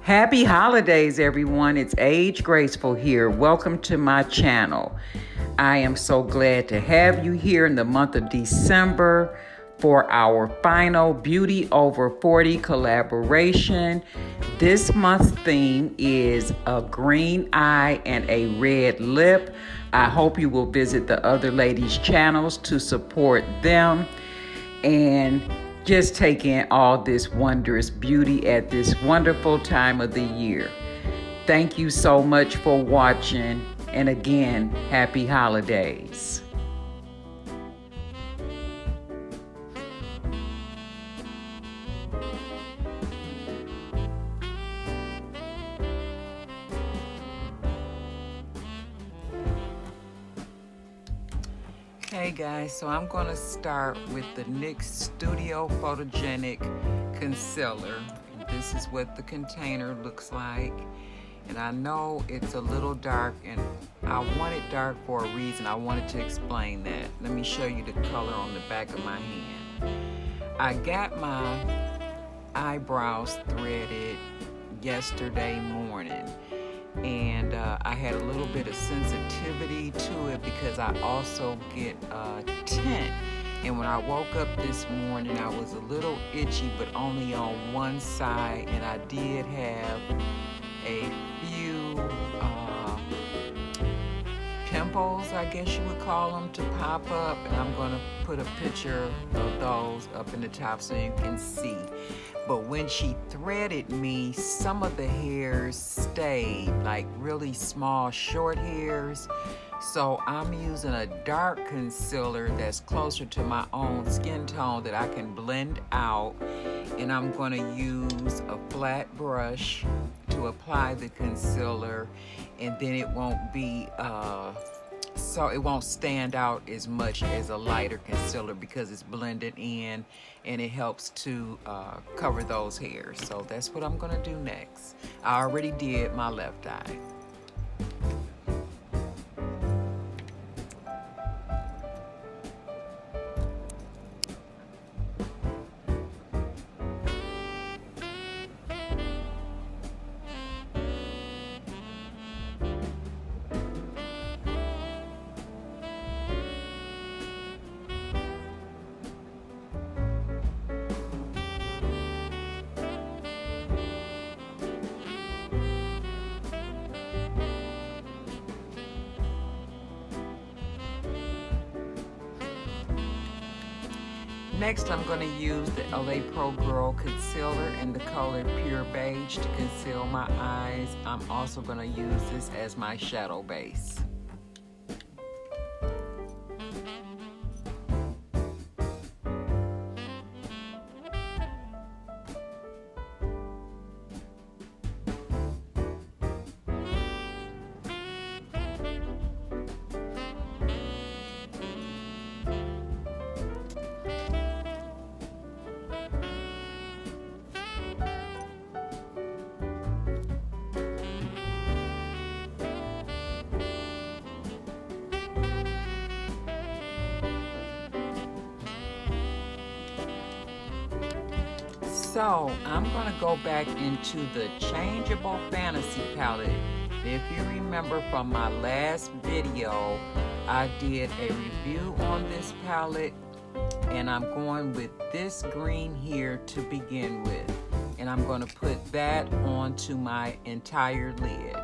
Happy holidays, everyone. It's Age Graceful here. Welcome to my channel. I am so glad to have you here in the month of December for our final Beauty Over 40 collaboration. This month's theme is a green eye and a red lip. I hope you will visit the other ladies' channels to support them and just take in all this wondrous beauty at this wonderful time of the year. Thank you so much for watching, and again, happy holidays. Hey guys, so I'm going to start with the NYX Studio Photogenic Concealer. This is what the container looks like. And I know it's a little dark, and I want it dark for a reason. I wanted to explain that. Let me show you the color on the back of my hand. I got my eyebrows threaded yesterday morning. And I had a little bit of sensitivity to it because I also get a tint. And when I woke up this morning, I was a little itchy, but only on one side. And I did have a few pimples, I guess you would call them, to pop up. And I'm going to put a picture of those up in the top so you can see. But when she threaded me, some of the hairs stayed, like really small, short hairs. So I'm using a dark concealer that's closer to my own skin tone that I can blend out. And I'm going to use a flat brush to apply the concealer, and then it won't be so it won't stand out as much as a lighter concealer because it's blended in, and it helps to cover those hairs. So that's what I'm gonna do next. I already did my left eye. Next, I'm going to use the LA Pro Girl Concealer in the color Pure Beige to conceal my eyes. I'm also going to use this as my shadow base. So I'm going to go back into the Changeable Fantasy palette. If you remember from my last video, I did a review on this palette, and I'm going with this green here to begin with. And I'm going to put that onto my entire lid.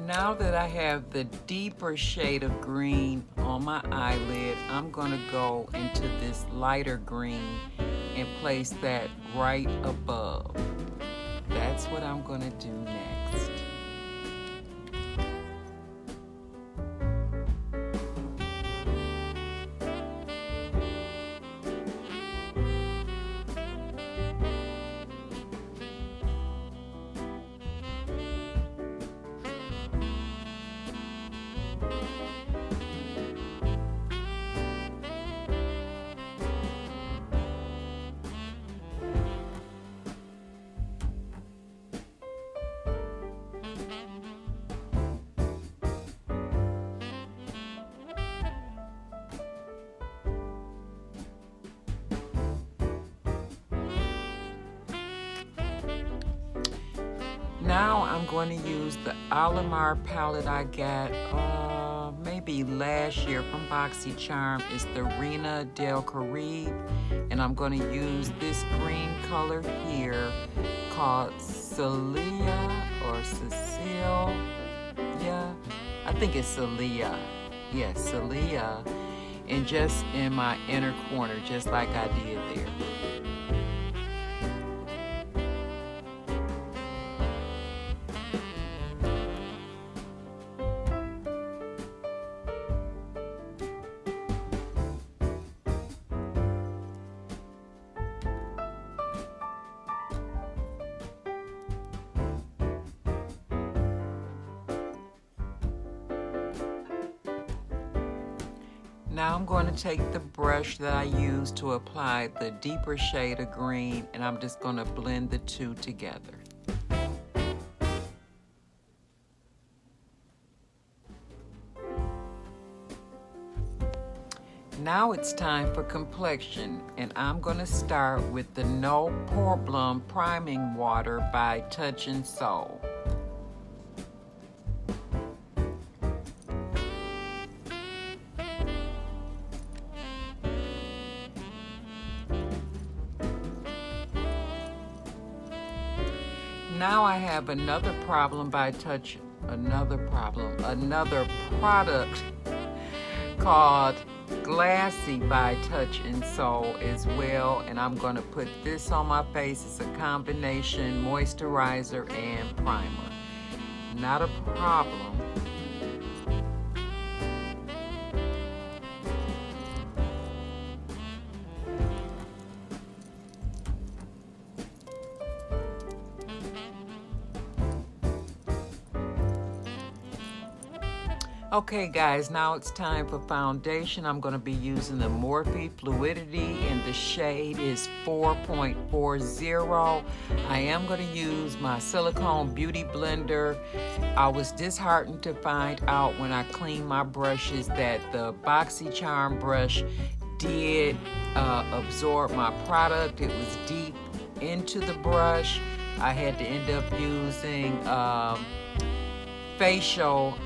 Now that I have the deeper shade of green on my eyelid, I'm going to go into this lighter green and place that right above. That's what I'm going to do next. Now I'm going to use the Alamar palette I got maybe last year from BoxyCharm. It's the Reina Del Caribe, and I'm going to use this green color here called Celia or Cecile. Yeah, I think it's Celia. Yes, Celia. And just in my inner corner, just like I did there. Now I'm going to take the brush that I used to apply the deeper shade of green, and I'm just going to blend the two together. Now it's time for complexion, and I'm going to start with the No Problem Priming Water by Touch & Soul. Now I have another product called Glassy by Touch & Soul as well, and I'm going to put this on my face. It's a combination moisturizer and primer. Not a problem. Okay guys, now it's time for foundation. I'm going to be using the Morphe Fluidity, and the shade is 4.40. I am going to use my silicone beauty blender. I was disheartened to find out when I cleaned my brushes that the BoxyCharm brush did absorb my product. It was deep into the brush. I had to end up using facial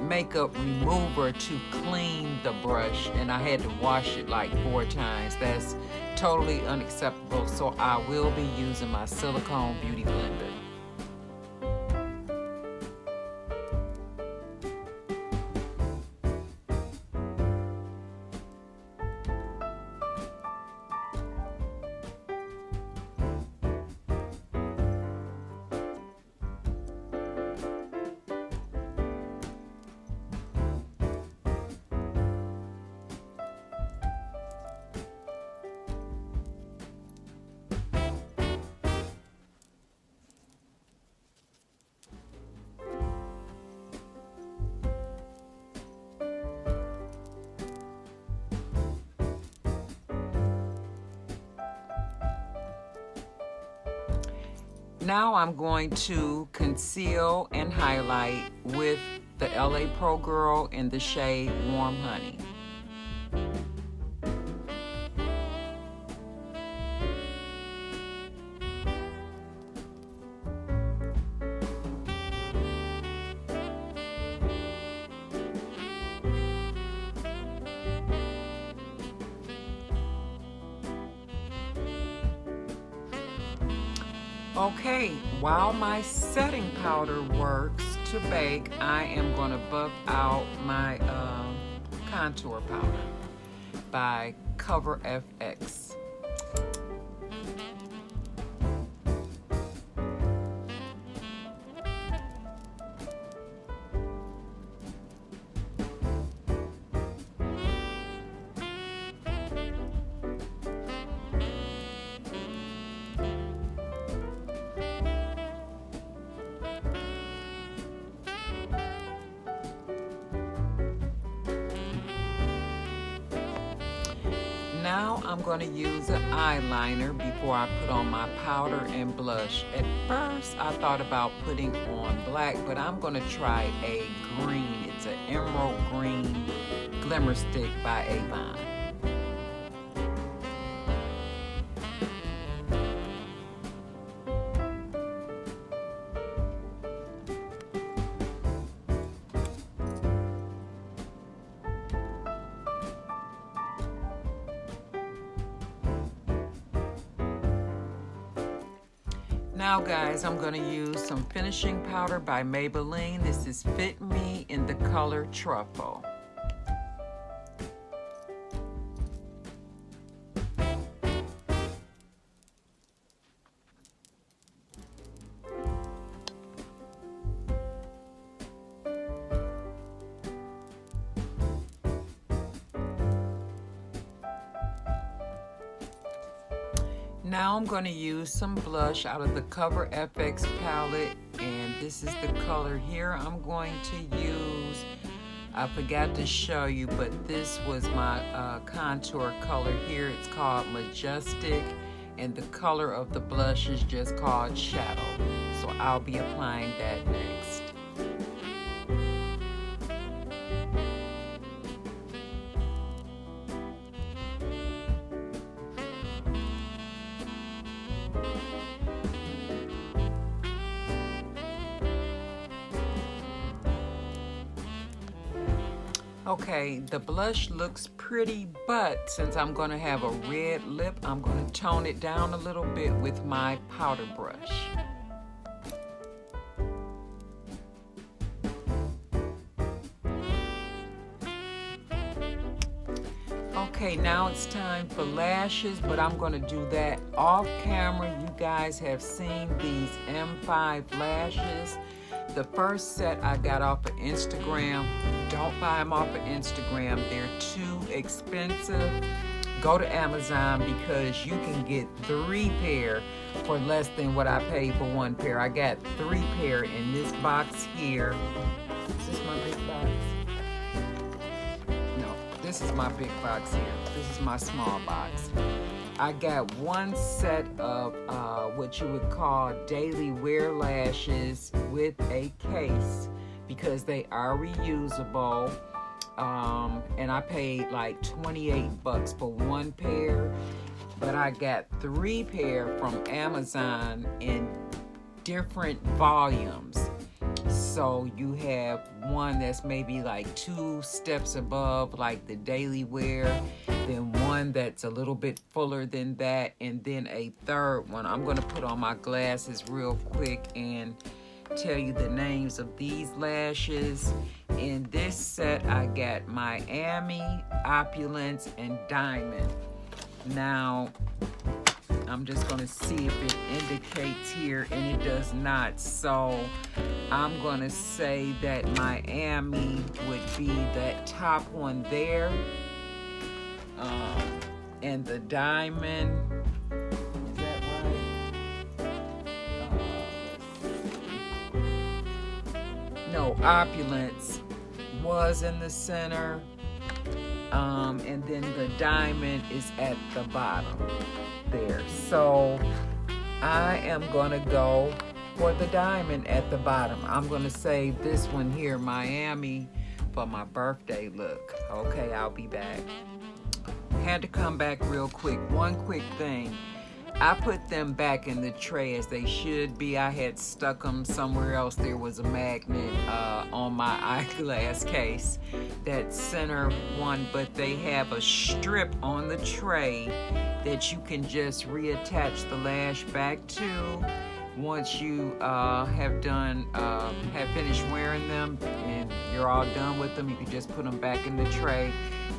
makeup remover to clean the brush, and I had to wash it like 4 times. That's totally unacceptable, so I will be using my silicone beauty blender. Now I'm going to conceal and highlight with the LA Pro Girl in the shade Warm Honey. Okay, while my setting powder works to bake, I am going to buff out my contour powder by Cover FX. Now I'm going to use an eyeliner before I put on my powder and blush. At first I thought about putting on black, but I'm going to try a green. It's an emerald green glimmer stick by Avon. Now guys, I'm going to use some finishing powder by Maybelline. This is Fit Me in the color Truffle. Now I'm going to use some blush out of the Cover FX palette, and this is the color here I'm going to use. I forgot to show you, but this was my contour color here. It's called Majestic, and the color of the blush is just called Shadow. So I'll be applying that next. Okay, the blush looks pretty, but since I'm going to have a red lip, I'm going to tone it down a little bit with my powder brush. Okay, now it's time for lashes, but I'm going to do that off camera. You guys have seen these M5 lashes. The first set I got off of Instagram. Don't buy them off of Instagram. They're too expensive. Go to Amazon because you can get 3 pair for less than what I paid for 1 pair. I got 3 pair in this box here. Is this my big box? No, this is my big box here. This is my small box. I got 1 set of what you would call daily wear lashes with a case because they are reusable, and I paid like 28 bucks for 1 pair, but I got 3 pair from Amazon in different volumes. So you have one that's maybe like 2 steps above like the daily wear, then one that's a little bit fuller than that, and then a third one. I'm going to put on my glasses real quick and tell you the names of these lashes. In this set I got Miami, Opulence, and Diamond. Now I'm just going to see if it indicates here, and it does not. So I'm going to say that Miami would be that top one there. And the Diamond, is that right? No, Opulence was in the center. And then the Diamond is at the bottom there. So I am gonna go for the Diamond at the bottom. I'm gonna save this one here, Miami, for my birthday look. Okay, I'll be back. Had to come back real quick. One quick thing. I put them back in the tray as they should be. I had stuck them somewhere else. There was a magnet on my eyeglass case, that center one, but they have a strip on the tray that you can just reattach the lash back to once you have finished wearing them and you're all done with them. You can just put them back in the tray.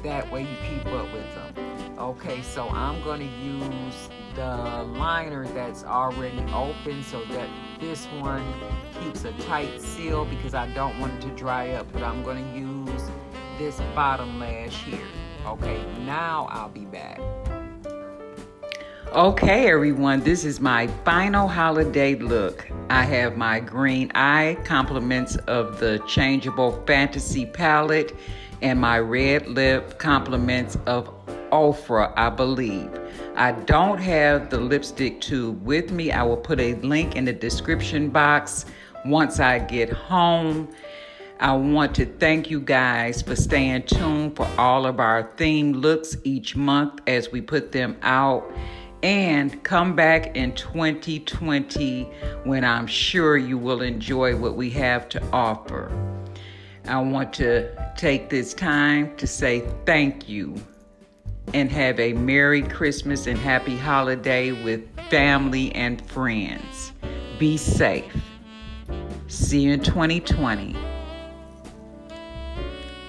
That way you keep up with them. Okay, so I'm going to use the liner that's already open so that this one keeps a tight seal because I don't want it to dry up, but I'm going to use this bottom lash here. Okay, now I'll be back. Okay, everyone, this is my final holiday look. I have my green eye, compliments of the changeable fantasy palette, and my red lip, compliments of OFRA, I believe. I don't have the lipstick tube with me. I will put a link in the description box once I get home. I want to thank you guys for staying tuned for all of our theme looks each month as we put them out. And come back in 2020 when I'm sure you will enjoy what we have to offer. I want to take this time to say thank you and have a Merry Christmas and Happy Holiday with family and friends. Be safe. See you in 2020.